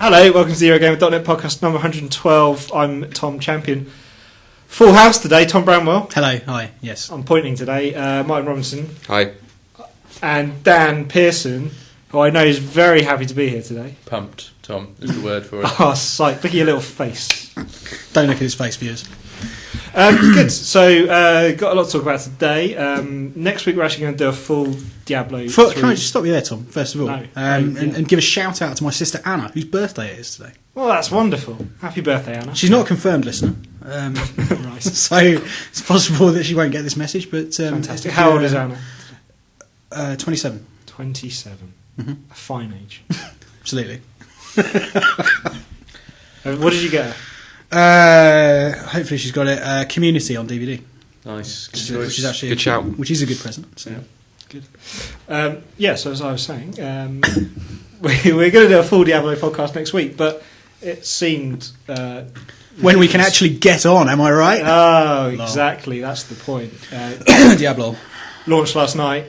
Hello, welcome to the Eurogamer.net podcast number 112. I'm Tom Champion. Full house today, Tom Bramwell. Hello, hi, yes. I'm pointing today. Martin Robinson. Hi. And Dan Pearson, who I know is very happy to be here today. Pumped, Tom, is the word for it. Oh, psych. Look at your little face. Don't look at his face, viewers. Good. So, got a lot to talk about today. Next week we're actually going to do a full Diablo. Can I just stop you there, Tom, first of all? No. And give a shout out to my sister Anna, whose birthday it is today. Well, that's wonderful. Happy birthday, Anna. She's not a confirmed listener. Right. So it's possible that she won't get this message, but... Fantastic. How old is Anna? 27. 27. Mm-hmm. A fine age. Absolutely. What did you get her? Hopefully she's got it. Community on DVD. Nice. Which is actually Good shout. Which is a good present. So. Yeah. Good. So as I was saying, we're going to do a full Diablo podcast next week, but it seemed... when we can actually get on, am I right? Oh, exactly. That's the point. Diablo. Launched last night,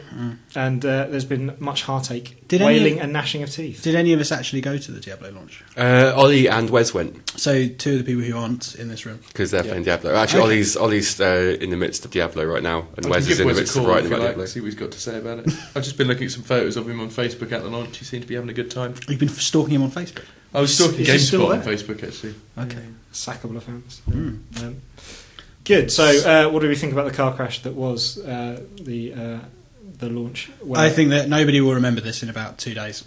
and there's been much heartache, wailing and gnashing of teeth. Did any of us actually go to the Diablo launch? Ollie and Wes went. So two of the people who aren't in this room. Because they're playing Diablo. Actually, Okay. Ollie's in the midst of Diablo right now, and I Wes can is give in the Wes a midst of call writing if you about like, Diablo. see what he's got to say about it. I've just been looking at some photos of him on Facebook at the launch. He seemed to be having a good time. You've been stalking him on Facebook? I was stalking Is he still GameSpot on there? Facebook, actually. Okay. Sackable offence. Good. So, what do we think about the car crash that was the launch? I think that nobody will remember this in about 2 days,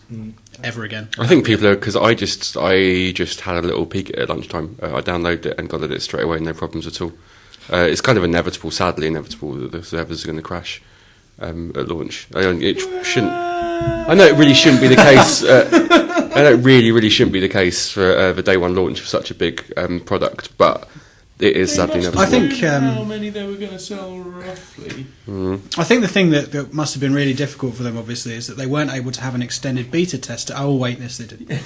ever again. I think people are, because I just had a little peek at it at lunchtime. I downloaded it and got at it straight away, no problems at all. It's kind of inevitable, sadly inevitable, that the servers are going to crash at launch. I know it really shouldn't be the case. I know it really shouldn't be the case for the day one launch of such a big product, but it is sadly inevitable. I think how many they were going to sell roughly. I think the thing that must have been really difficult for them, obviously, is that they weren't able to have an extended beta test. Oh wait, yes they did.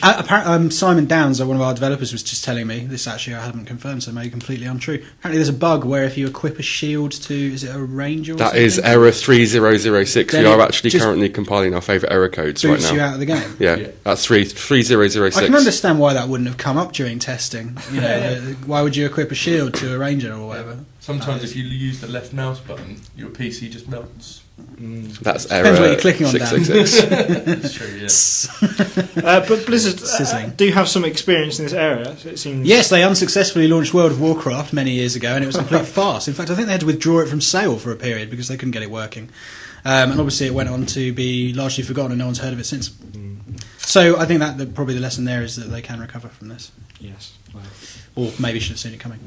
Apparently, Simon Downs, one of our developers, was just telling me this. Actually, I haven't confirmed, so it may be completely untrue. Apparently, there's a bug where if you equip a shield to, is it a ranger? Or That something? is error 3006. Then we are it actually just currently compiling our favourite error codes right boots now. you out of the game. Yeah, that's 3006. I can understand why that wouldn't have come up during testing. You know, why would you equip a shield to a ranger or whatever? Sometimes if you use the left mouse button, your PC just melts. That's error. Depends what you're clicking on, Dan. 666. That's true, yeah. but Blizzard Sizzling. do have some experience in this area. So it seems. Yes, they unsuccessfully launched World of Warcraft many years ago, and it was a complete farce. In fact, I think they had to withdraw it from sale for a period because they couldn't get it working. And obviously, it went on to be largely forgotten, and no one's heard of it since. So I think that probably the lesson there is that they can recover from this, Yes. Well, or maybe should have seen it coming,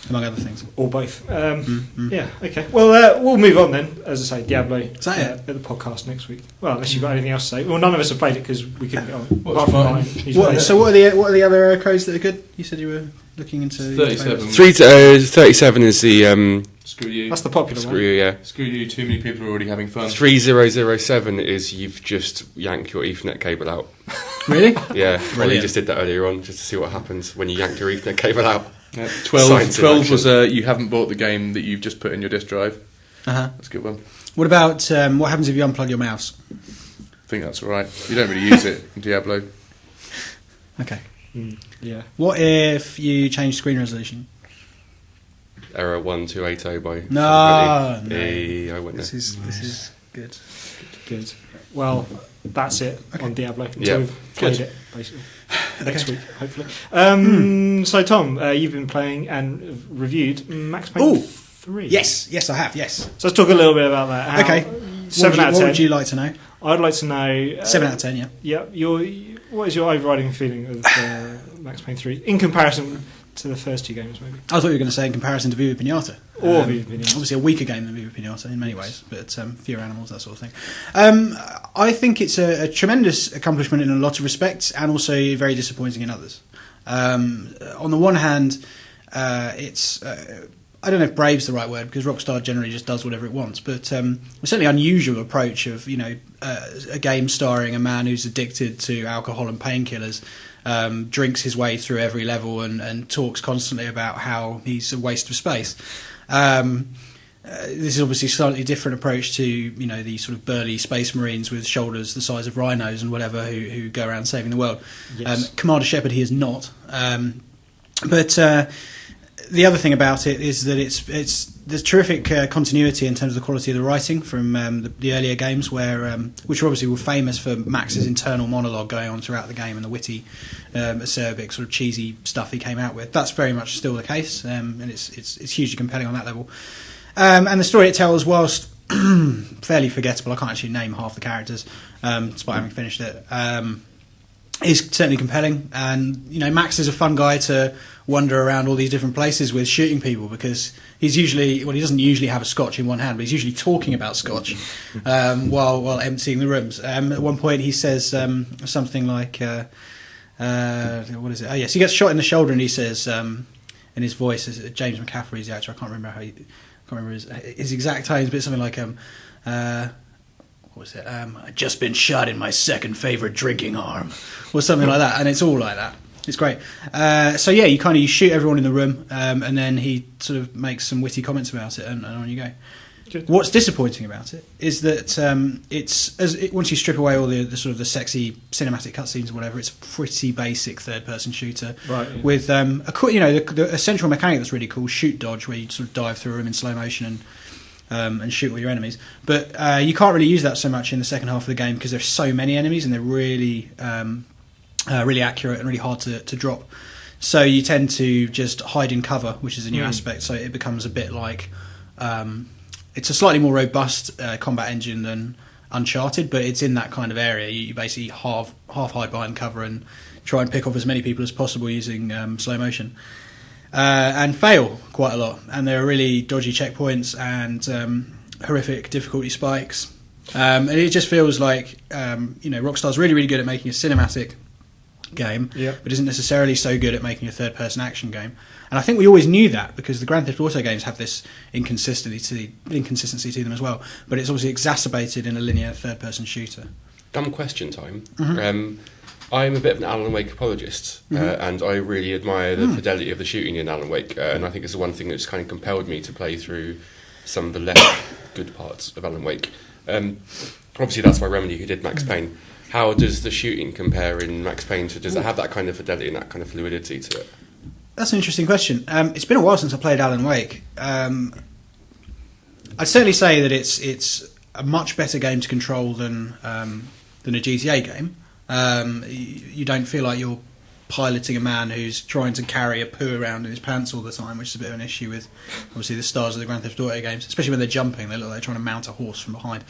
among other things. or both. Yeah. Okay. Well, we'll move on then. As I say, Diablo Is that it? at the podcast next week. Well, unless you've got anything else to say. Well, none of us have played it because we couldn't get on. What's Apart from fine? Ryan, he's played it. So what are the other codes that are good? You said you were looking into 37. 37 is the Screw you. That's the popular screw one. you, yeah. Screw you, too many people are already having fun. 3007 is you've just yanked your Ethernet cable out. Really? Yeah, Ollie Brilliant. just did that earlier on just to see what happens when you yank your Ethernet cable out. Yeah. Science in 12 was action. you haven't bought the game that you've just put in your disk drive. Uh-huh. That's a good one. What about what happens if you unplug your mouse? I think that's all right. You don't really use it in Diablo. Okay. Yeah. What if you change screen resolution? Error 1280 by No, somebody. no. Hey, I went there. This is good. Good. Well, that's it on Diablo until Yeah. we've played Good. it, basically. Next week, hopefully. So, Tom, you've been playing and reviewed Max Payne Ooh. 3. Yes, I have. Yes. So let's talk a little bit about that. How- Okay. 7 out of 10. What would you like to know? I'd like to know... 7 out of 10. Yeah. Yeah, what is your overriding feeling of Max Payne 3 in comparison to the first two games, maybe? I thought you were going to say in comparison to Viva Pinata. Or Viva Pinata. Obviously a weaker game than Viva Pinata in many ways, but fewer animals, that sort of thing. I think it's a tremendous accomplishment in a lot of respects, and also very disappointing in others. On the one hand, it's... I don't know if brave's the right word, because Rockstar generally just does whatever it wants, but a certainly unusual approach of, a game starring a man who's addicted to alcohol and painkillers, drinks his way through every level and talks constantly about how he's a waste of space. this is obviously a slightly different approach to, you know, the sort of burly space marines with shoulders the size of rhinos and whatever who go around saving the world. Yes. Commander Shepard, he is not. But the other thing about it is that there's terrific continuity in terms of the quality of the writing from the earlier games, where which obviously were famous for Max's internal monologue going on throughout the game and the witty, acerbic, sort of cheesy stuff he came out with. That's very much still the case, and it's hugely compelling on that level. And the story it tells, whilst fairly forgettable, I can't actually name half the characters, despite having finished it, is certainly compelling. And, you know, Max is a fun guy to wander around all these different places with, shooting people, because he's usually, well, he doesn't usually have a scotch in one hand, but he's usually talking about scotch while emptying the rooms. At one point he says something like, what is it? Oh yes, he gets shot in the shoulder, and he says, in his voice, James McCaffrey's the actor, I can't remember his exact tones, but it's something like what was it? I've just been shot in my second favourite drinking arm, or something like that, and it's all like that. It's great. So yeah, you shoot everyone in the room, and then he sort of makes some witty comments about it, and on you go. Good. What's disappointing about it is that once you strip away all the sort of the sexy cinematic cutscenes or whatever, it's a pretty basic third-person shooter, Right, yeah. with the central mechanic that's really cool, shoot dodge, where you sort of dive through a room in slow motion and shoot all your enemies. But you can't really use that so much in the second half of the game because there's so many enemies, and they're really really accurate and really hard to drop. So you tend to just hide in cover, which is a new aspect. So it becomes a bit like it's a slightly more robust combat engine than Uncharted, but it's in that kind of area. You basically half hide behind cover and try and pick off as many people as possible using slow motion, and fail quite a lot. And there are really dodgy checkpoints and horrific difficulty spikes. And it just feels like Rockstar's really, really good at making a cinematic game, but isn't necessarily so good at making a third-person action game. And I think we always knew that because the Grand Theft Auto games have this inconsistency to them as well. But it's obviously exacerbated in a linear third-person shooter. Dumb question time. I'm a bit of an Alan Wake apologist, and I really admire the fidelity of the shooting in Alan Wake, and I think it's the one thing that's kind of compelled me to play through some of the less good parts of Alan Wake. Obviously, that's by Remedy, who did Max Payne. How does the shooting compare in Max Payne? Does it have that kind of fidelity and that kind of fluidity to it? That's an interesting question. It's been a while since I played Alan Wake. I'd certainly say that it's a much better game to control than a GTA game. You don't feel like you're piloting a man who's trying to carry a poo around in his pants all the time, which is a bit of an issue with obviously the stars of the Grand Theft Auto games, especially when they're jumping. They look like they're trying to mount a horse from behind.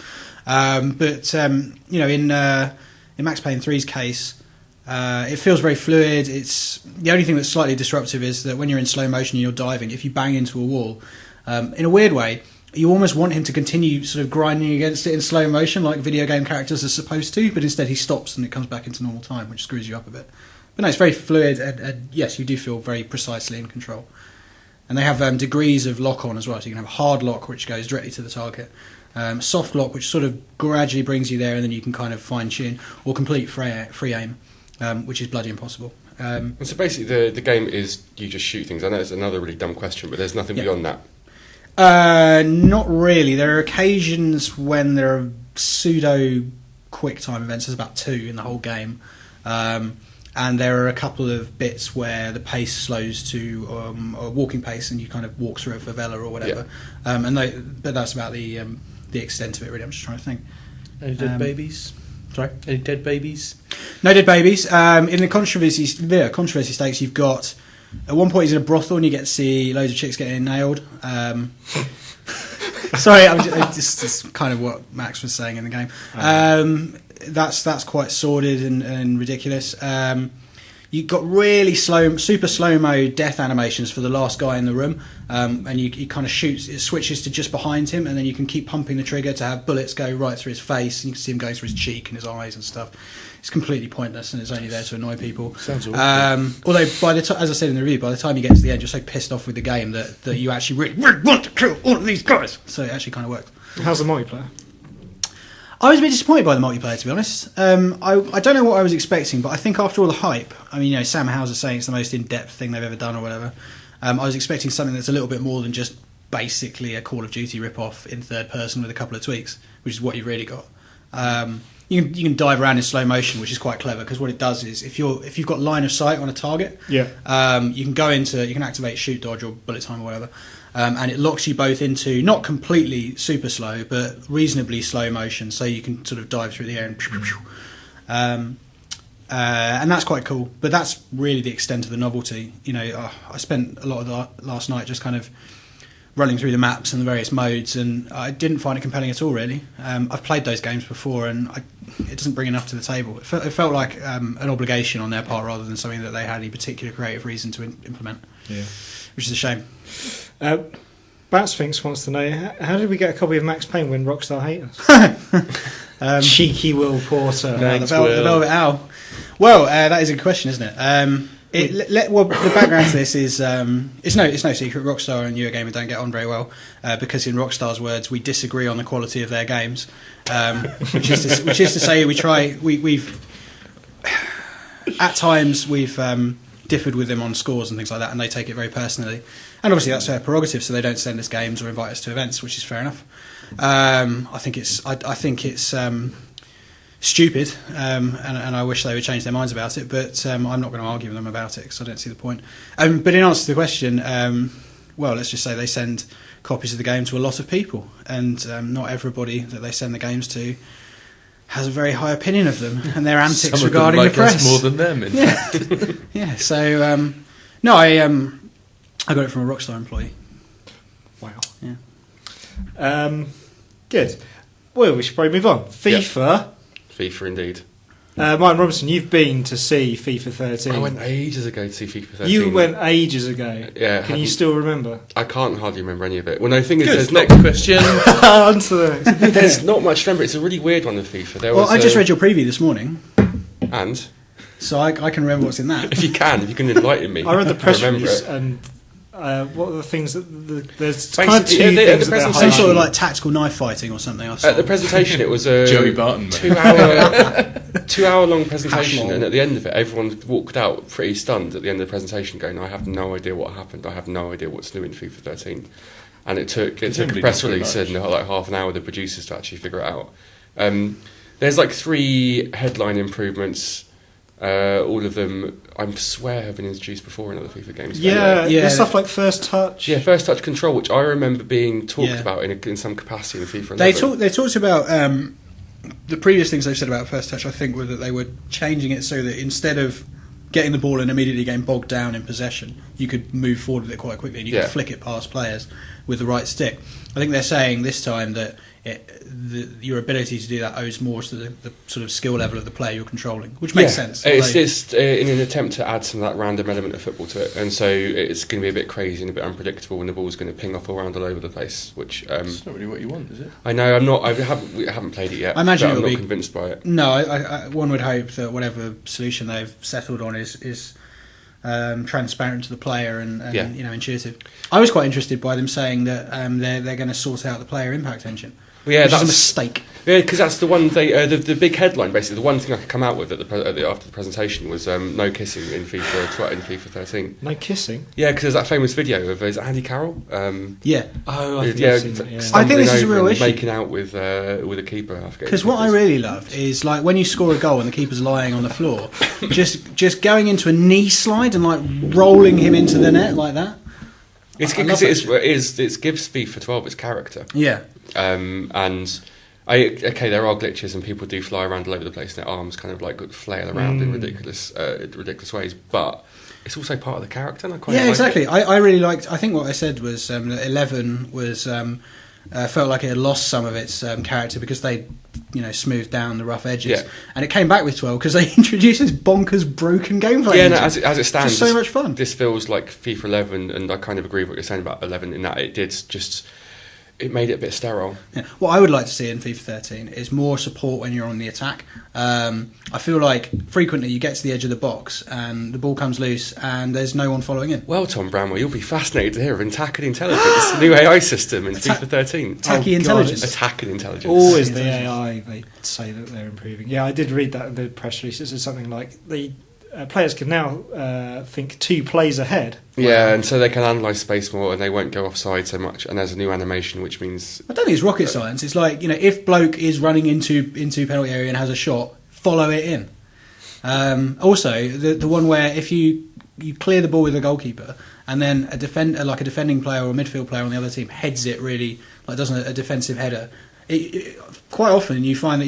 In Max Payne 3's case, it feels very fluid. It's the only thing that's slightly disruptive is that when you're in slow motion and you're diving, if you bang into a wall, in a weird way, you almost want him to continue sort of grinding against it in slow motion like video game characters are supposed to, but instead he stops and it comes back into normal time, which screws you up a bit. But no, it's very fluid, and yes, you do feel very precisely in control. And they have degrees of lock-on as well, so you can have hard lock, which goes directly to the target, soft lock, which sort of gradually brings you there, and then you can kind of fine-tune, or complete free aim, which is bloody impossible. And so basically the game is you just shoot things. I know it's another really dumb question, but there's nothing beyond that. Not really. There are occasions when there are pseudo quick time events. There's about 2 in the whole game, and there are a couple of bits where the pace slows to a walking pace, and you kind of walk through a favela or whatever. But that's about the extent of it. Really, I'm just trying to think. Any dead babies? Sorry, any dead babies? No dead babies. In the controversy stakes, you've got. At one point, he's in a brothel, and you get to see loads of chicks getting nailed. Sorry, it's kind of what Max was saying in the game. That's quite sordid and ridiculous. You've got really super slow-mo death animations for the last guy in the room, and he kind of shoots. It switches to just behind him, and then you can keep pumping the trigger to have bullets go right through his face, and you can see him going through his cheek and his eyes and stuff. It's completely pointless, and it's only there to annoy people. Sounds awful. Although, by the as I said in the review, by the time you get to the end, you're so pissed off with the game that you actually really want to kill all of these guys. So it actually kind of worked. How's the multiplayer? I was a bit disappointed by the multiplayer, to be honest. I don't know what I was expecting, but I think after all the hype, I mean, Sam Houser saying it's the most in-depth thing they've ever done or whatever, I was expecting something that's a little bit more than just basically a Call of Duty rip-off in third person with a couple of tweaks, which is what you've really got. You can dive around in slow motion, which is quite clever, because what it does is if you've got line of sight on a target, you can activate shoot, dodge, or bullet time or whatever, and it locks you both into not completely super slow but reasonably slow motion, so you can sort of dive through the air and that's quite cool. But that's really the extent of the novelty. I spent a lot of the last night just kind of running through the maps and the various modes, and I didn't find it compelling at all, really. I've played those games before, and it doesn't bring enough to the table. It felt like an obligation on their part rather than something that they had any particular creative reason to implement, which is a shame. Batsphinx wants to know, how did we get a copy of Max Payne when Rockstar hate us? Cheeky Will Porter. The Velvet Owl. Well, that is a good question, isn't it? The background to this is it's no secret Rockstar and Eurogamer don't get on very well, because in Rockstar's words, we disagree on the quality of their games, which is to say we've at times we've differed with them on scores and things like that, and they take it very personally, and obviously that's their prerogative, so they don't send us games or invite us to events, which is fair enough. I think it's stupid, and I wish they would change their minds about it, but I'm not going to argue with them about it because I don't see the point. But in answer to the question, well, let's just say they send copies of the game to a lot of people, and not everybody that they send the games to has a very high opinion of them and their antics regarding the press. Us more than them. Yeah. So no, I got it from a Rockstar employee. Wow. Yeah. Good. Well, we should probably move on. FIFA. FIFA indeed. Martin Robinson, you've been to see FIFA 13. I went ages ago to see FIFA 13. You went ages ago. Yeah. Can you still remember? I can't hardly remember any of it. Well, no, the thing is, there's next question. There's not much to remember. It's a really weird one of FIFA. I just read your preview this morning. And? So I can remember what's in that. If you can enlighten me. I read the press release, and what are the things that there's kind of two things that they're some sort of like tactical knife fighting or something. I saw. At the presentation, it was a Joey Barton, 2-hour long presentation, and at the end of it, everyone walked out pretty stunned at the end of the presentation, going, "I have no idea what happened. I have no idea what's new in FIFA 13." And it took a press release and like half an hour with the producers to actually figure it out. There's like 3 headline improvements. All of them, I swear, have been introduced before in other FIFA games. Yeah. There's stuff like first touch. Yeah, first touch control, which I remember being talked about in some capacity in FIFA 11. They talked about the previous things they've said about first touch. I think were that they were changing it so that instead of getting the ball and immediately getting bogged down in possession, you could move forward with it quite quickly and you could flick it past players with the right stick. I think they're saying this time that your ability to do that owes more to the sort of skill level of the player you're controlling, which makes sense. It's just in an attempt to add some of that random element of football to it, and so it's going to be a bit crazy and a bit unpredictable, and the ball's going to ping off all around all over the place. Which it's not really what you want, is it? I know. I'm not. We haven't played it yet. I imagine I'm not convinced by it. No, one would hope that whatever solution they've settled on is transparent to the player and intuitive. I was quite interested by them saying that they're going to sort out the player impact engine. Well, yeah, which that's is a mistake. Yeah, because that's the one thing. The big headline, basically, the one thing I could come out with after the presentation was no kissing in FIFA 13. No kissing. Yeah, because there's that famous video of Andy Carroll. Yeah. Oh, I think I've seen that, I think this is a real issue. Making out with a keeper. Because what I really love is like when you score a goal and the keeper's lying on the floor, just going into a knee slide and like rolling him into the net like that. It's because it gives FIFA 12 its character. Yeah. And there are glitches and people do fly around all over the place and their arms kind of like flail around in ridiculous ways, but it's also part of the character and I quite like exactly. it. I really liked, I think what I said was that 11 was felt like it had lost some of its character because they smoothed down the rough edges, and it came back with 12 because they introduced this bonkers broken gameplay. Yeah, no, as it stands, just so much fun. This feels like FIFA 11, and I kind of agree with what you're saying about 11 in that it made it a bit sterile. Yeah. What I would like to see in FIFA 13 is more support when you're on the attack. I feel like frequently you get to the edge of the box and the ball comes loose and there's no one following in. Well, Tom Bramwell, you'll be fascinated to hear of Attack and Intelligence, new AI system in FIFA 13. Attacky intelligence. Attack and Intelligence. Always the AI, they say that they're improving. Yeah, I did read that in the press release. It said something like players can now think 2 plays ahead. Yeah, and so they can analyse space more, and they won't go offside so much. And there's a new animation, which means I don't think it's rocket science. It's like, if bloke is running into penalty area and has a shot, follow it in. Also, the one where if you clear the ball with the goalkeeper, and then a defending player or a midfield player on the other team heads it really, like does a defensive header. Quite often you find that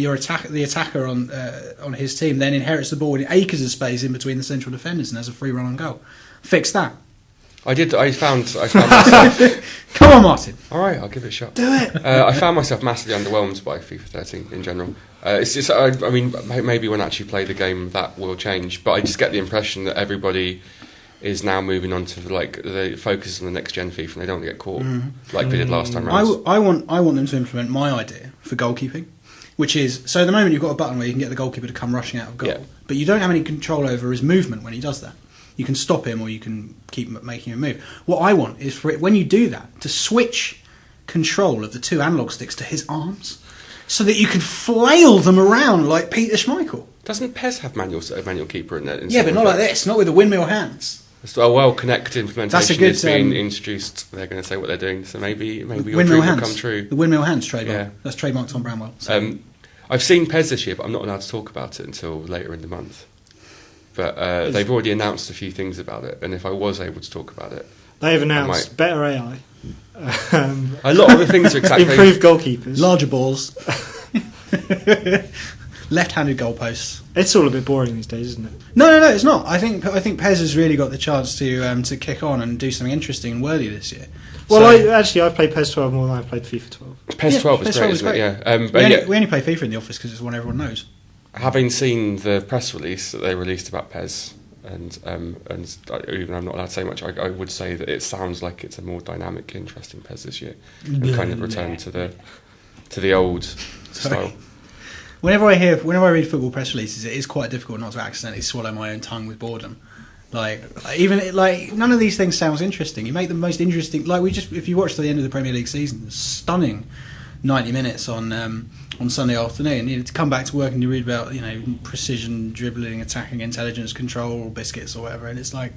the attacker on his team then inherits the ball with acres of space in between the central defenders and has a free run on goal. Fix that. I found myself. Come on, Martin. All right, I'll give it a shot. Do it. I found myself massively underwhelmed by FIFA 13 in general. It's just, I mean, maybe when I actually play the game that will change, but I just get the impression that everybody is now moving on to the focus on the next gen FIFA, and they don't want to get caught like they did last time round. I want them to implement my idea for goalkeeping, which is, so at the moment you've got a button where you can get the goalkeeper to come rushing out of goal, but you don't have any control over his movement when he does that. You can stop him or you can keep making him move. What I want is for it, when you do that, to switch control of the 2 analog sticks to his arms, so that you can flail them around like Peter Schmeichel. Doesn't PES have manual keeper in there? Yeah, but not like this, not with the windmill hands. So a well-connected implementation good, is being introduced. They're going to say what they're doing, so maybe your windmill dream hands will come true. The windmill hands trademark. Yeah. That's trademarked on Bramwell. So. I've seen PES this year, but I'm not allowed to talk about it until later in the month. But they've already announced a few things about it, and if I was able to talk about it, they have announced better AI. A lot of the things are exactly improved goalkeepers, larger balls, left-handed goalposts. It's all a bit boring these days, isn't it? No, it's not. I think PES has really got the chance to kick on and do something interesting and worthy this year. Well, I played PES 12 more than I played FIFA 12. PES 12 is great, isn't it? Yeah. We only play FIFA in the office because it's one everyone knows. Having seen the press release that they released about PES, and even I'm not allowed to say much, I would say that it sounds like it's a more dynamic, interesting PES this year, and kind of return to the old style. Whenever I read football press releases, it is quite difficult not to accidentally swallow my own tongue with boredom. None of these things sounds interesting. You make the most interesting. If you watch to the end of the Premier League season, stunning 90 minutes on Sunday afternoon. To come back to work and you read about precision dribbling, attacking intelligence, control, or biscuits or whatever, and it's like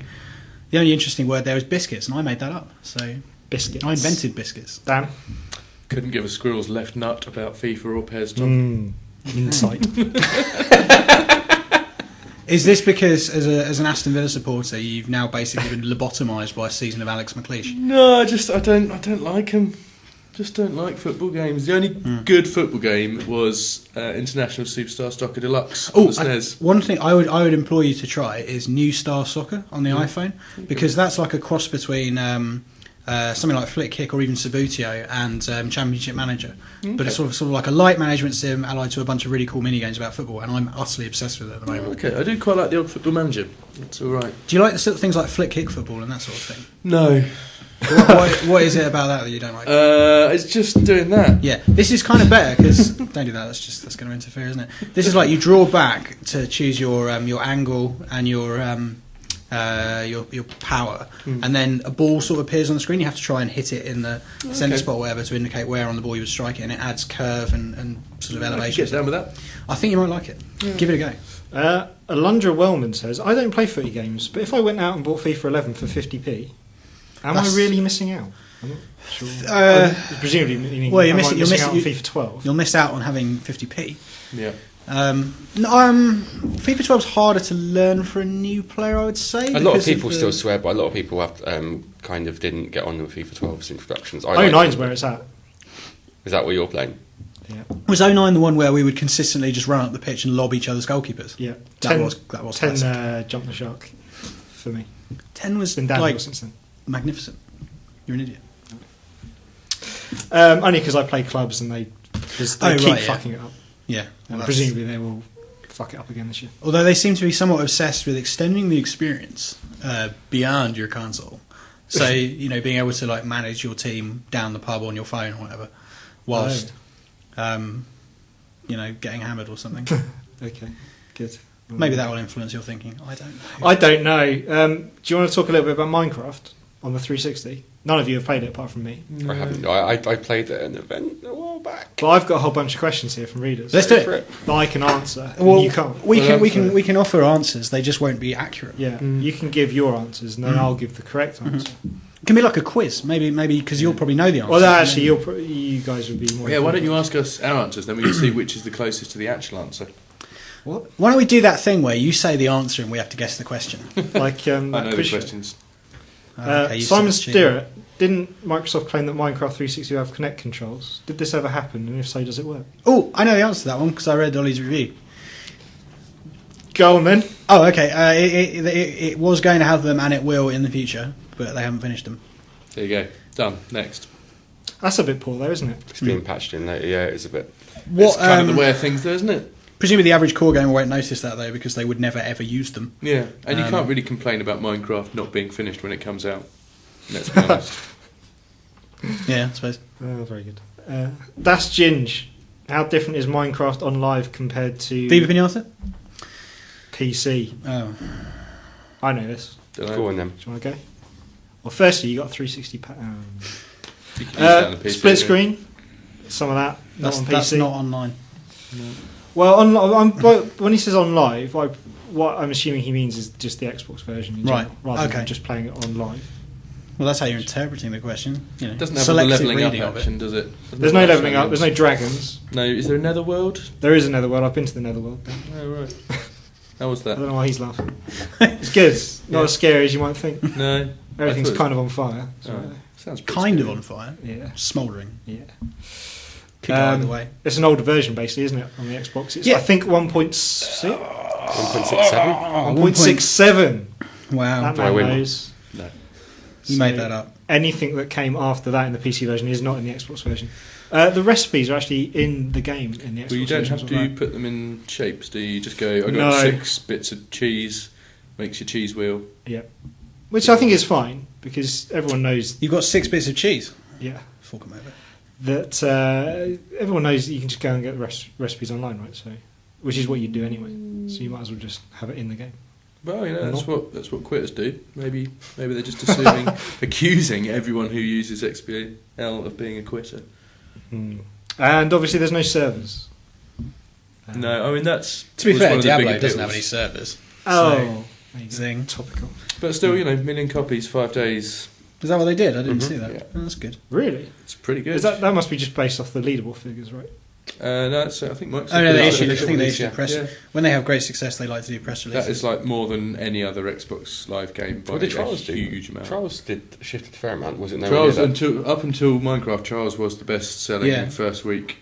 the only interesting word there is biscuits, and I made that up. So biscuits. I invented biscuits. Dan couldn't give a squirrel's left nut about FIFA or PES. Tom. Insight. Is this because, as an Aston Villa supporter, you've now basically been lobotomised by a season of Alex McLeish? No, I don't like him. Just don't like football games. The only good football game was International Superstar Soccer Deluxe on the SNES. One thing I would implore you to try is New Star Soccer on the iPhone, because that's like a cross between something like Flick Kick or even Subutio and Championship Manager. Okay. But it's sort of like a light management sim allied to a bunch of really cool mini games about football, and I'm utterly obsessed with it at the moment. Okay, I do quite like the old Football Manager. It's all right. Do you like the sort of things like Flick Kick football and that sort of thing? No. What is it about that you don't like? It's just doing that. Yeah, this is kind of better because don't do that. That's going to interfere, isn't it? This is like you draw back to choose your angle and your power, and then a ball sort of appears on the screen. You have to try and hit it in the centre spot or whatever to indicate where on the ball you would strike it, and it adds curve and sort of elevation. Get down with that. I think you might like it. Yeah. Give it a go. Alundra Wellman says, I don't play footy games, but if I went out and bought FIFA 11 for 50p, am I really missing out? I'm not sure. Presumably meaning you're missing out on FIFA 12. You'll miss out on having 50p. Yeah. FIFA 12 is harder to learn for a new player, I would say. A lot of people still swear, but a lot of people have kind of didn't get on with FIFA 12's introductions. 09's where it's at. Is that what you're playing? Yeah. Was 09 the one where we would consistently just run up the pitch and lob each other's goalkeepers? Yeah. That was 10 Jump the Shark for me. 10 was been downhill since then. Magnificent. You're an idiot. Only because I play clubs and they keep fucking it up. Yeah. And presumably they will fuck it up again this year. Although they seem to be somewhat obsessed with extending the experience beyond your console. So, being able to manage your team down the pub on your phone or whatever, whilst getting hammered or something. Okay, good. Maybe that will influence your thinking. I don't know. I don't know. Do you want to talk a little bit about Minecraft on the 360? None of you have played it apart from me. I haven't. I played at an event a while back. But I've got a whole bunch of questions here from readers. Let's do it. That I can answer. Well, and you can't. We can offer answers. They just won't be accurate. Yeah, you can give your answers, and then I'll give the correct answer. It can be like a quiz, maybe because you'll probably know the answer. Well, actually, you guys would be more. Yeah, why don't you ask us our answers, then we can see which is the closest to the actual answer. What? Why don't we do that thing where you say the answer and we have to guess the question? Like I know the questions. Simon Stirrett, didn't Microsoft claim that Minecraft 360 will have Kinect controls? Did this ever happen, and if so, does it work? Oh, I know the answer to that one because I read Ollie's review. Go on then. Oh, okay. It was going to have them, and it will in the future, but they haven't finished them. There you go. Done. Next. That's a bit poor, though, isn't it? It's being patched in later. Yeah, it's a bit. It's kind of the way of things, though, isn't it? Presumably the average core gamer won't notice that, though, because they would never, ever use them. Yeah, and you can't really complain about Minecraft not being finished when it comes out. Let's be honest. Yeah, I suppose. Oh, very good. Das Ginge. How different is Minecraft on live compared to Viva Pinata? PC? Oh. I know this. Go on then. Do you want to go? Well, firstly, you got 360 You can use that on the PC, split screen. Some of that. Not on PC. That's not online. No. Well, when he says on live, what I'm assuming he means is just the Xbox version, in general, rather than just playing it on live. Well, that's how you're interpreting the question. You know, It doesn't have the levelling up option, does it? There's no levelling up. There's no dragons. No, is there a netherworld? There is a netherworld. I've been to the netherworld. Oh, right. How was I that? don't know why he's laughing. It's good. It's not as scary as you might think. No. Everything's kind of on fire. Sounds pretty kind scary. of on fire. Yeah. Smouldering. Yeah. Could go either way. It's an older version, basically, isn't it, on the Xbox? It's, I think 1.6? 1.67. 1.67. Wow. That Do I man win? knows. No. You made that up. Anything that came after that in the PC version is not in the Xbox version. The recipes are actually in the game in the Xbox version. Well, you don't have to put them in shapes, do you? You just go, I got 6 bits of cheese, makes your cheese wheel. Yeah. Which I think is fine, because everyone knows... You've got 6 bits of cheese. Yeah. Fork them over. That everyone knows that you can just go and get the recipes online, right? So, which is what you'd do anyway. So you might as well just have it in the game. Well, you know, that's what quitters do. Maybe they're just accusing everyone who uses XBL of being a quitter. And obviously, there's no servers. No, I mean that's. To be fair, Diablo doesn't appeals. have any servers. Oh, zing. Topical. But still, 1 million copies, 5 days. Is that what they did? I didn't see that. Yeah. Oh, that's good. Really? It's pretty good. That must be just based off the leaderboard figures, right? No, I think Microsoft. Oh no, I I think they issue press. Yeah. When they have great success, they like to do press releases. That is like more than any other Xbox Live game by What did a Trials do? huge amount. Trials shifted a fair amount, was it? No, Trials up until Minecraft, Trials was the best selling first week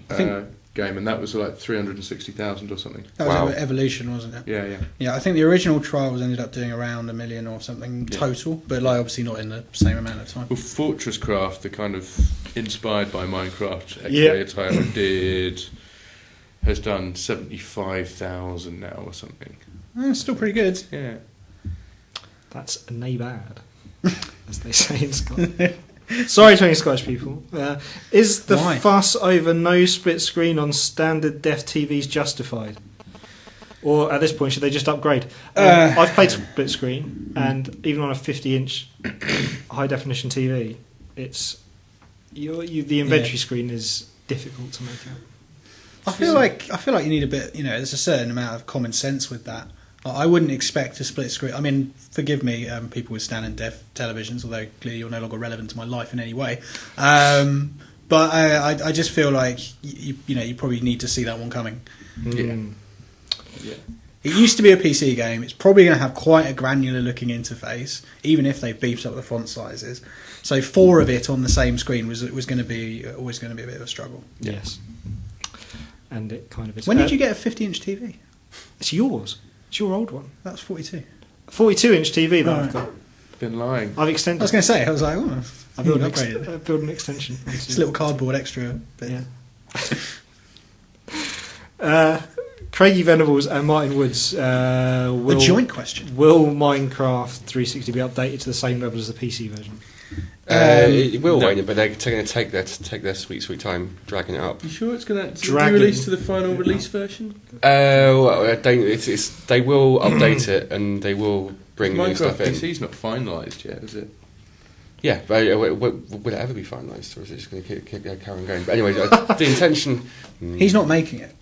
game, and that was like 360,000 or something. That was Evolution, wasn't it? Yeah. Yeah, I think the original Trials ended up doing around 1 million or something total, but like obviously not in the same amount of time. Well, Fortress Craft, the kind of inspired by Minecraft XBLA title, has done 75,000 now or something. It's still pretty good. Yeah. That's nae bad, as they say in Scotland. Sorry to any Scottish people. Is the fuss over no split screen on standard def TVs justified? Or at this point, should they just upgrade? I've played split screen, and even on a 50-inch high definition TV, it's the inventory screen is difficult to make out. I feel like you need a bit. There's a certain amount of common sense with that. I wouldn't expect a split screen. I mean, forgive me, people with standard def televisions, although clearly you're no longer relevant to my life in any way. But I just feel like you probably need to see that one coming. Yeah. It used to be a PC game. It's probably going to have quite a granular looking interface, even if they beefed up the font sizes. So 4 of it on the same screen was always going to be a bit of a struggle. Yes. And it kind of is. When did you get a 50-inch TV? It's yours. It's your old one. That was 42. 42-inch TV that I've got. Been lying. I've extended. I was going to say, I was like, I built an extension. It's a little cardboard extra bit. Yeah. Craigie Venables and Martin Woods will... A joint question. Will Minecraft 360 be updated to the same level as the PC version? It will, but they're going to take their sweet time dragging it up. You sure it's going to be released to the final release version? Well, I don't. They will update it and they will bring new stuff in. Minecraft PC's not finalised yet, is it? Yeah, but will it ever be finalised, or is it just going to carry on going? But anyway, the intention... He's not making it.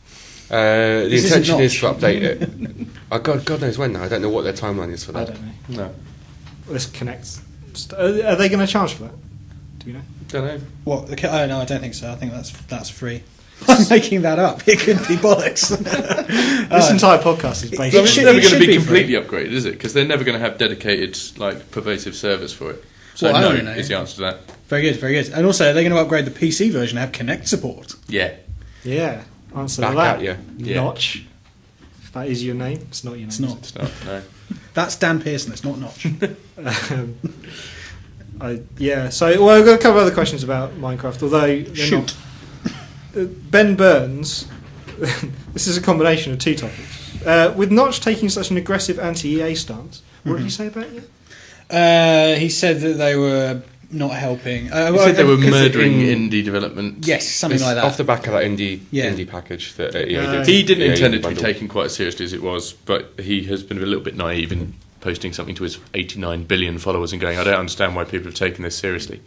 The intention is to update it. God knows when now. I don't know what their timeline is for that. I don't know. No. This connects. Are they going to charge for that? Do you know? Don't know. What? Oh no, I don't think so. I think that's free. I'm making that up. It could be bollocks. This entire podcast is based. It's should- never it going to should be be completely upgraded, is it? Because they're never going to have dedicated, pervasive service for it. So Well, I no don't know. is the answer to that. Very good, very good. And also, are they going to upgrade the PC version and have Kinect support? Yeah. Yeah. Answer Back that. at you. Yeah. Notch. If that is your name, it's not your name. It's not. It's not, no. That's Dan Pearson. It's not Notch. So we've got a couple of other questions about Minecraft, although they're Shoot. not. Ben Burns, this is a combination of two topics. With Notch taking such an aggressive anti-EA stance, what did he say about you? He said that they were not helping. He said they were murdering indie development. Yes, something It's like that. off the back of that indie Yeah. package that EA No. did. He didn't EA intend it to be bundle. taken quite as seriously as it was, but he has been a little bit naive in posting something to his 89 billion followers and going, I don't understand why people have taken this seriously.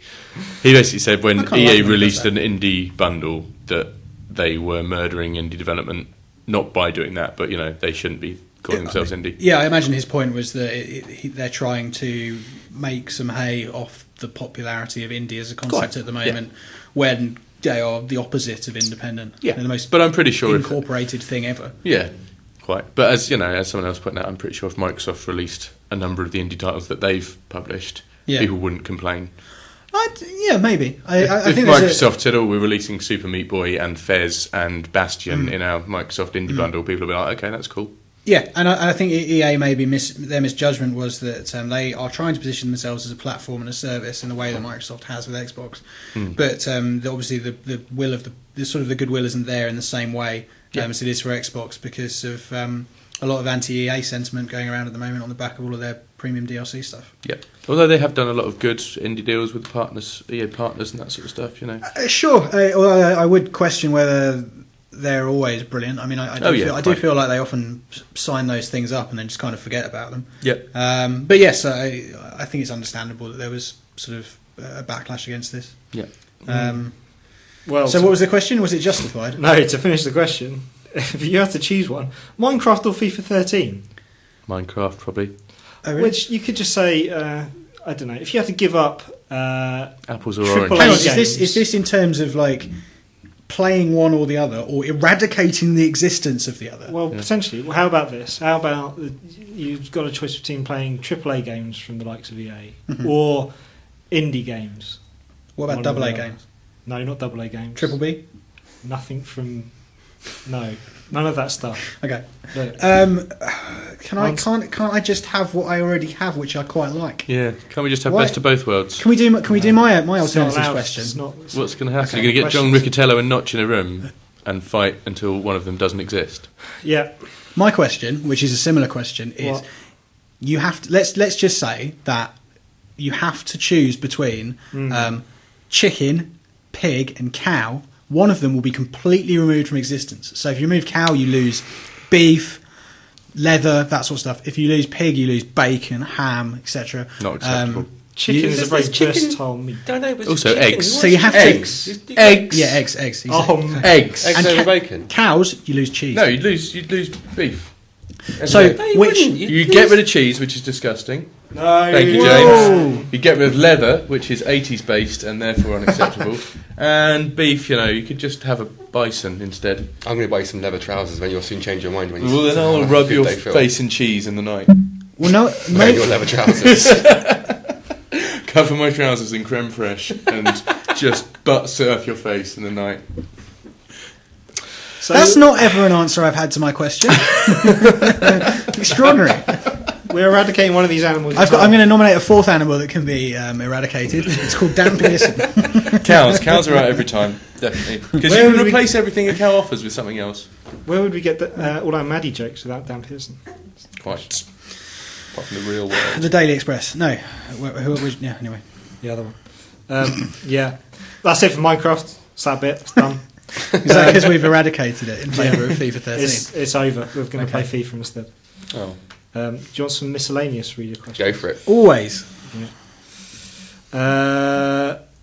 He basically said when I kinda EA like when he released does an indie bundle that they were murdering indie development, not by doing that, but they shouldn't be calling themselves indie. Yeah, I imagine his point was that they're trying to make some hay off the popularity of indie as a concept Quite, at the moment, when they are the opposite of independent. Yeah, They're the most but I'm pretty sure incorporated thing ever. Yeah, quite. But as as someone else pointed out, I'm pretty sure if Microsoft released a number of the indie titles that they've published, people wouldn't complain. Yeah, maybe. I If think Microsoft said, "Oh, we're releasing Super Meat Boy and Fez and Bastion in our Microsoft Indie Bundle," people will be like, "Okay, that's cool." Yeah, and I think EA maybe their misjudgment was that they are trying to position themselves as a platform and a service in the way that Microsoft has with Xbox, but obviously the will of the sort of the goodwill isn't there in the same way as it is for Xbox because of a lot of anti-EA sentiment going around at the moment on the back of all of their premium DLC stuff. Yeah, although they have done a lot of good indie deals with partners, EA partners, and that sort of stuff. Sure, I would question whether they're always brilliant. I mean, I do feel like they often sign those things up and then just kind of forget about them. Yep. But yes, I think it's understandable that there was sort of a backlash against this. Yeah. Well, So what was the question? Was it justified? No, to finish the question, if you had to choose one, Minecraft or FIFA 13? Minecraft probably. Oh, really? Which you could just say, I don't know, if you had to give up Apples or Triple oranges. Hang on, games. is this in terms of like playing one or the other, or eradicating the existence of the other? Well, potentially. Well, how about this? How about you've got a choice between playing AAA games from the likes of EA or indie games? What about One or AA the other. games? No, not AA games. Triple B? Nothing from... No, none of that stuff. Okay. Look, Can't I just have what I already have, which I quite like? Yeah, can't we just have Why- best of both worlds? Can we do my it's not alternatives allowed. question? It's not, What's going to happen? Okay, You're going to get John questions. Riccatello and Notch in a room and fight until one of them doesn't exist. Yeah. My question, which is a similar question, is What? you have to let's just say that you have to choose between chicken, pig, and cow. One of them will be completely removed from existence. So if you remove cow, you lose beef, leather, that sort of stuff. If you lose pig, you lose bacon, ham, etc. Not acceptable. Chicken is a very chicken- versatile meat. Don't know, but Also, chicken. eggs. So you have Eggs. to Eggs. Yeah, eggs. Exactly. Eggs. Eggs And over ca- bacon. Cows, you lose cheese. No, you'd lose beef. So No, you which wouldn't. You get rid of cheese, which is disgusting. No. Thank you, Whoa. James. You get rid of leather, which is 80s based and therefore unacceptable. And beef, you could just have a bison instead. I'm going to buy you some leather trousers when you'll soon change your mind when you Well, then how I'll rub good your they feel. face in cheese in the night. well, no, Wear maybe, your leather trousers. Cover my trousers in creme fraiche and just butt surf your face in the night. So that's not ever an answer I've had to my question. Extraordinary. we're eradicating one of these animals. I'm going to nominate a fourth animal that can be eradicated. It's called Dan Pearson. Cows are out every time, definitely. Because Where you would can we- replace everything a cow offers with something else. Where would we get all our Maddie jokes without Dan Pearson? Quite. Apart from the real world. The Daily Express. No. Yeah. Anyway. The other one. Yeah. That's it for Minecraft. It's that bit. It's done. Is that because we've eradicated it in favour of FIFA 13? It's over. We're going to Okay. play FIFA instead. Oh. Do you want some miscellaneous reader questions? Go for it. Always.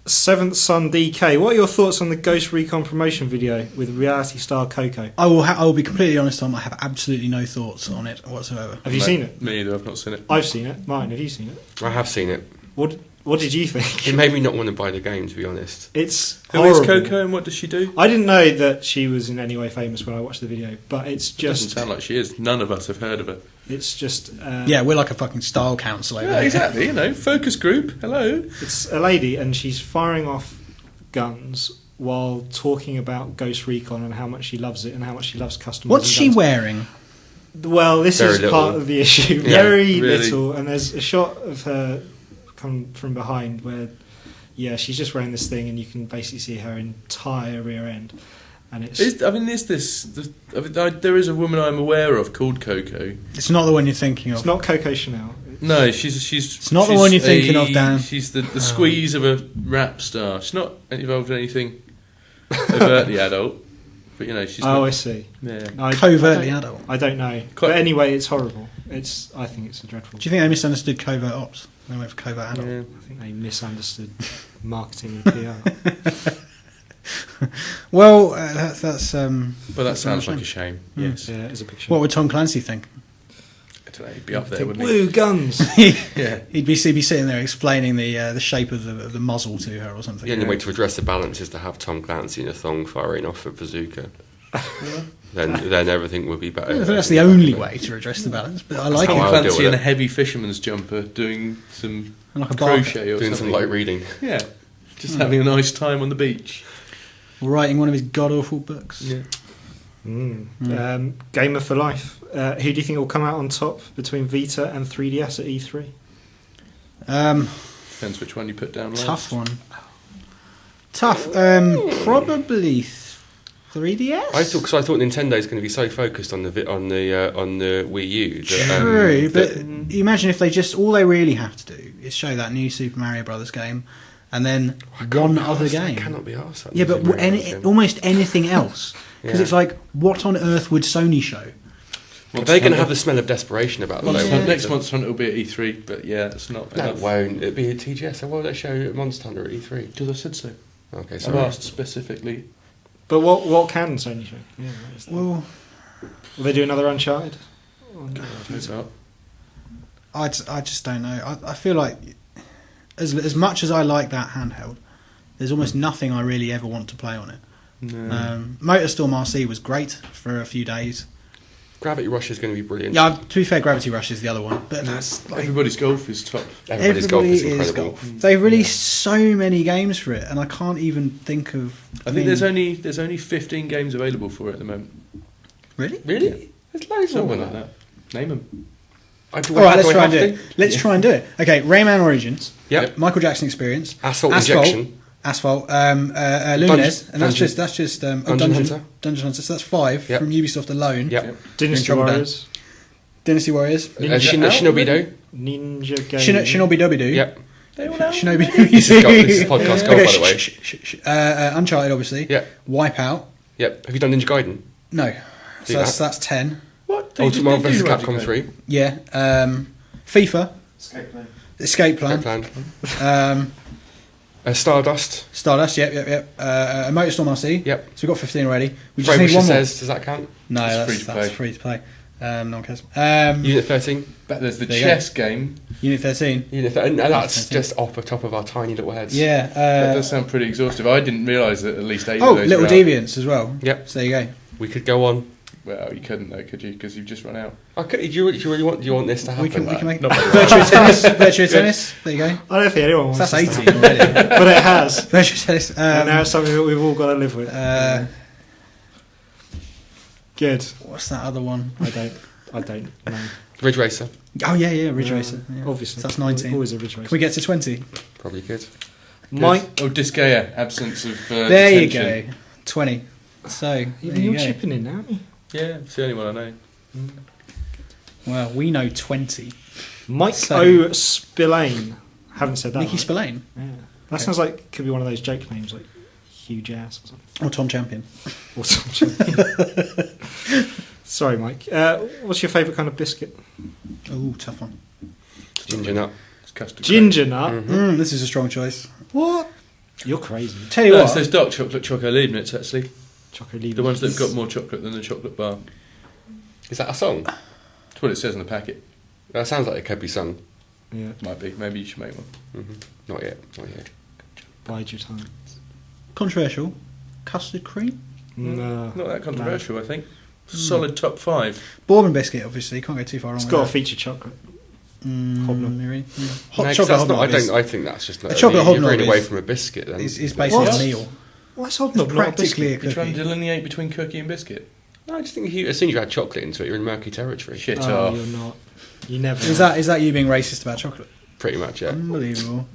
Seventh Son DK. What are your thoughts on the Ghost Recon promotion video with reality star Coco? I will be completely honest, Tom. I have absolutely no thoughts on it whatsoever. Have you seen it? Me either. I've not seen it. I've seen it. Martin, have you seen it? I have seen it. What did you think? It made me not want to buy the game, to be honest. It's Who is horrible. Coco and what does she do? I didn't know that she was in any way famous when I watched the video, but it's It doesn't just sound like she is. None of us have heard of her. it's just Yeah, we're like a fucking style council over Yeah, here. exactly. Focus group. Hello. it's a lady and she's firing off guns while talking about Ghost Recon and how much she loves it and how much she loves customers. What's and she guns. wearing? Well, this Very is little. part of the issue. Yeah, Very really. little, and there's a shot of her come from behind where, yeah, she's just wearing this thing, and you can basically see her entire rear end, and it's There is a woman I'm aware of called Coco. It's not the one you're thinking of. it's not Coco Chanel. No, she's. It's not the one you're thinking of, Dan. She's the squeeze of a rap star. She's not involved in anything overtly adult, but she's. Oh, not, I see. Yeah. Covertly adult. I don't know, Quite- but anyway, it's horrible. I think it's a dreadful. Do you think they misunderstood covert ops? They went for covert adult. Yeah. I think they misunderstood marketing and PR. Well, that's. But that sounds like a shame. Yes. Yeah, it's a big shame. What would Tom Clancy think? I don't know. He'd be up there, wouldn't Woo, guns! Yeah. He'd be sitting there explaining the shape of the muzzle to her or something. The only way to address the balance is to have Tom Clancy in a thong firing off a bazooka. then everything will be better. I think that's the only way to address the balance. But I like how it. I'll Tom deal Clancy with in a it. heavy fisherman's jumper doing some Like a barker. crochet or Doing something. some light reading. Yeah. Just having a nice time on the beach. Writing one of his god awful books. Yeah. Gamer for life. Who do you think will come out on top between Vita and 3DS at E3? Depends which one you put down last. Tough one. Tough. Probably 3DS. I thought Nintendo's going to be so focused on the Wii U. That, True, but that- you imagine if all they really have to do is show that new Super Mario Brothers game, and then one other I game. cannot be arsed. Yeah, but almost anything else, because Yeah. it's like, what on earth would Sony show? They're going to have the smell of desperation about Monster it. Hunter- Next Monster Hunter will be at E3, but yeah, it's not No, it enough. won't. It'll be a TGS. So why would they show Monster Hunter at E3? Because I said so. Okay, I've sorry. asked specifically. But what can Sony show? Yeah, Well, will they do another Uncharted? Hope not. I just don't know. I feel like, as much as I like that handheld, there's almost nothing I really ever want to play on it. No. MotorStorm RC was great for a few days. Gravity Rush is going to be brilliant. Yeah, to be fair, Gravity Rush is the other one, but that's like, Everybody's golf is top. Everybody's golf is everybody incredible. golf. They've released so many games for it, and I can't even think of. I think there's only 15 games available for it at the moment. Really. Really? There's loads more Something than like that. that. Name them. All right, let's try and do it. Let's try and do it. Okay, Rayman Origins. Yep. Michael Jackson Experience. Asphalt Injection. Asphalt. Lumines, and that's Dungeon- just Dungeon Hunter. Dungeon Hunter. So that's 5 Yep. from Ubisoft alone. Yep. Dynasty trouble, Dan. Warriors, Dynasty Warriors. Shinobi Do. Ninja Game. Shinobi Dobi Doo. Yep. They all out. Shinobi This is podcast gold, by the way. Uncharted, obviously. Yep. Wipeout. Yep. Have you done Ninja Gaiden? No. Do So that. that's 10. What? Ultimate Marvel vs. Magic Capcom Man? 3. Yeah. FIFA. Escape Plan. Plan. Stardust. Stardust. Yep. MotorStorm RC. Yep. So we've got 15 already. We just Frame need Wisher one more. says, does that count? No, It's that's free to free to play. No one cares. Unit 13. But there's the There you chess game. Unit 13. Unit 13. And that's 13. just off the top of our tiny little heads. Yeah. That does sound pretty exhaustive. I didn't realise that at least 8 Oh, of those Little were out. Deviants as well. Yep. So there you go. We could go on. Well, you couldn't though, could you? Because you've just run out. Okay, do you really want this to happen? We can make Not Virtua Tennis. Virtua Tennis. There you go. I don't think anyone wants So that's this to 18 already. happen. But it has. Virtua Tennis. And now it's something that we've all got to live with. Good. What's that other one? I don't know. Ridge Racer. Oh yeah, Ridge Racer. Yeah. Obviously. So that's 19. Always a Ridge Racer. Can we get to 20? Probably good. Mike, Oh, Disgaea, absence of. There you detention. go. 20. So there you're you go. chipping in now, aren't you? Yeah, it's the only one I know. Well, we know 20. Mike So- O. Spillane. Haven't said that. Nicky right? Spillane Yeah. That sounds like could be one of those joke names, like huge ass or something. or Tom Champion. Or something. Sorry, Mike. What's your favourite kind of biscuit? Oh, tough one. Ginger nut. custard Ginger nut. This is a strong choice. What? You're crazy. Tell you cream. No, what. it's those dark chocolate Choco Leibniz, actually. Choco Leibniz. The ones that have got more chocolate than the chocolate bar. Is that a song? That's what it says on the packet. That sounds like it could be sung. Yeah. Might be. Maybe you should make one. Not yet. Not yet. Bide your time. Controversial. Custard cream. No. Not that controversial, I think. Solid top 5. Bourbon biscuit, obviously. Can't go too far wrong It's with got that. to feature chocolate. Hobnob. Really? Yeah. Hot No, 'cause chocolate that's not, hobnob I think that's just not. A chocolate you're hobnob very away is- from a biscuit then. is basically What? a meal. What's hobnob? It's Not a practically a biscuit? You're trying to cookie. delineate between cookie and biscuit. No, I just think as soon as you add chocolate into it, you're in murky territory. Shit Oh, off. you're not. You never. Is are. that you being racist about chocolate? Pretty much, yeah. Unbelievable.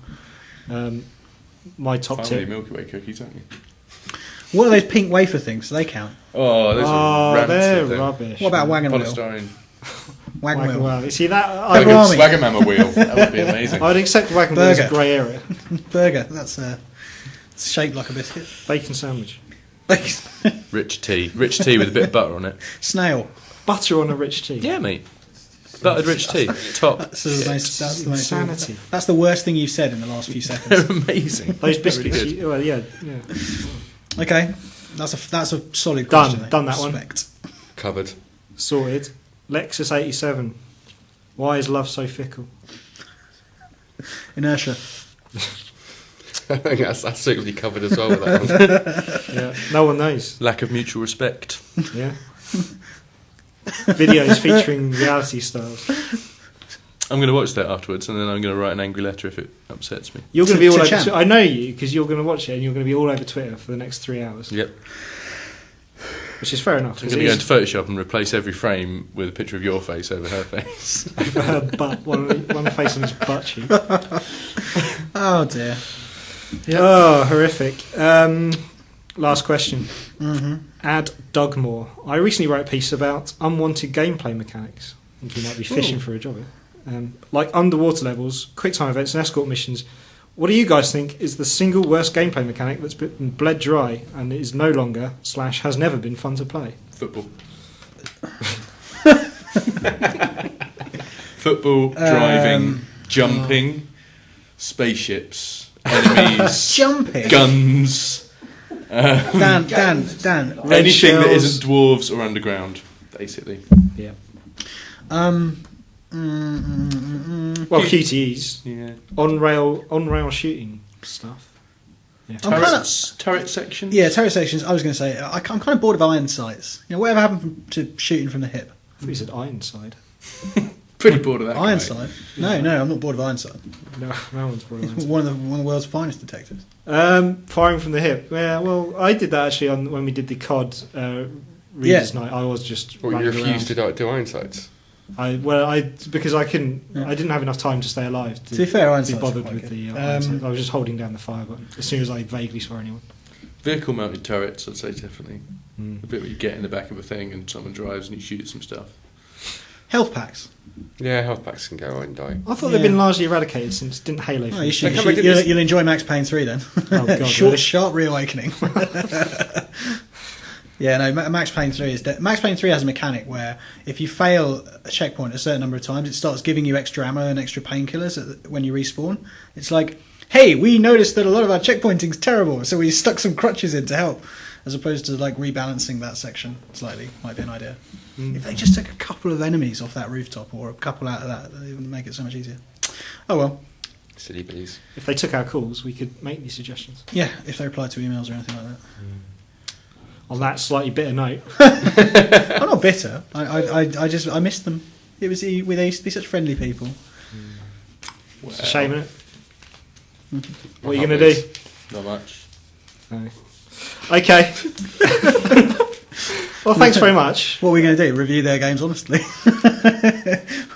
My top Family tip? Milky Way cookies, aren't you? What are those pink wafer things? Do they count? Oh, those are rancid. they're then. rubbish. What about Wagon Wheel? Polystyrene. Wagon Wagon Wheel. Wheel? You see that? Pepperoni. Wagamama wheel. That would be amazing. I'd accept Wagon Wheel as a Burger. grey area. Burger. That's it's shaped like a biscuit. Bacon sandwich. Rich tea. Rich tea with a bit of butter on it. Snail. Butter on a rich tea. Yeah, mate. Buttered rich tea. Top. That's the most. That's the most. Insanity. That's the worst thing you've said in the last few seconds. They're amazing. Those biscuits. Really good. Well, yeah. Okay, that's a solid Done. question. Done that one. Respect. Covered. Sorted. Lexus 87. Why is love so fickle? Inertia. I think that's suitably covered as well with that one. Yeah. No one knows. Lack of mutual respect. Yeah. Videos featuring reality stars. I'm going to watch that afterwards, and then I'm going to write an angry letter if it upsets me. You're going to be all To over. Champ. I know you because you're going to watch it and you're going to be all over Twitter for the next 3 hours. Yep. Which is fair enough. I'm going to go into Photoshop and replace every frame with a picture of your face over her face. over her butt, one face on his butt cheek. Oh dear. Oh, horrific. Last question. Mm-hmm. Add Dugmore. I recently wrote a piece about unwanted gameplay mechanics. I think you might be fishing for a job here. Like underwater levels, quick time events, and escort missions. What do you guys think is the single worst gameplay mechanic that's been bled dry and is no longer / has never been fun to play? Football. Football, driving, jumping, spaceships, enemies, Jumping. guns, Dan. Red anything that shells. isn't dwarves or underground, basically. Yeah. Well, Well, QTEs, Yeah. on rail shooting stuff. Yeah. I'm kinda- Turret section. yeah, turret sections. I was going to say I'm kind of bored of iron sights. You know, whatever happened to shooting from the hip? I thought you said Ironside. Pretty bored of that. Iron guy. sight? No, I'm not bored of iron sight. No one's bored of Ironside. one of the world's finest detectives. Firing from the hip. Yeah, well, I did that actually when we did the COD Readers Night. I was just Well, you running refused around. to do iron sights. Because I couldn't. Yeah. I didn't have enough time to stay alive To be fair, iron be sights are bothered quite with good. the iron sight. I was just holding down the fire button as soon as I vaguely saw anyone. Vehicle mounted turrets, I'd say definitely. Mm. The bit where you get in the back of a thing and someone drives and you shoot some stuff. Health packs. Yeah, health packs can go and die. I thought they'd been largely eradicated since didn't Halo. Oh, you should, They come back in you'll, this- you'll enjoy Max Payne 3 then. Oh, God, Short, really? sharp reawakening. Yeah, no, Max Payne 3 is... Max Payne 3 has a mechanic where if you fail a checkpoint a certain number of times, it starts giving you extra ammo and extra painkillers when you respawn. It's like, hey, we noticed that a lot of our checkpointing's terrible, so we stuck some crutches in to help, as opposed to like rebalancing that section slightly. Might be an idea. If they just took a couple of enemies off that rooftop or a couple out of that, it would make it so much easier. Oh well. Silly bees. If they took our calls, we could make these suggestions. Yeah, if they reply to emails or anything like that. On that slightly bitter note, I'm not bitter. I missed them. They used to be such friendly people. it's a shame, isn't it? What are you Not going to do? Not much. No. Okay. Well, thanks very much. What are we going to do? Review their games honestly,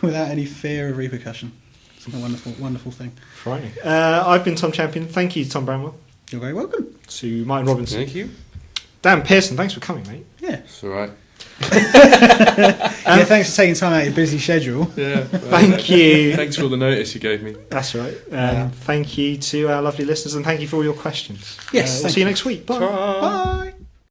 without any fear of repercussion. It's a wonderful, wonderful thing. Frightening. I've been Tom Champion. Thank you, Tom Bramwell. You're very welcome. To Martin Robinson. Thank you. Dan Pearson, thanks for coming, mate. Yeah. It's alright. Yeah. Thanks for taking time out of your busy schedule. Yeah. Thank you. Thanks for all the notice you gave me. That's right. Thank you to our lovely listeners and thank you for all your questions. Yes, We'll thank see you you. next week. Bye. Bye.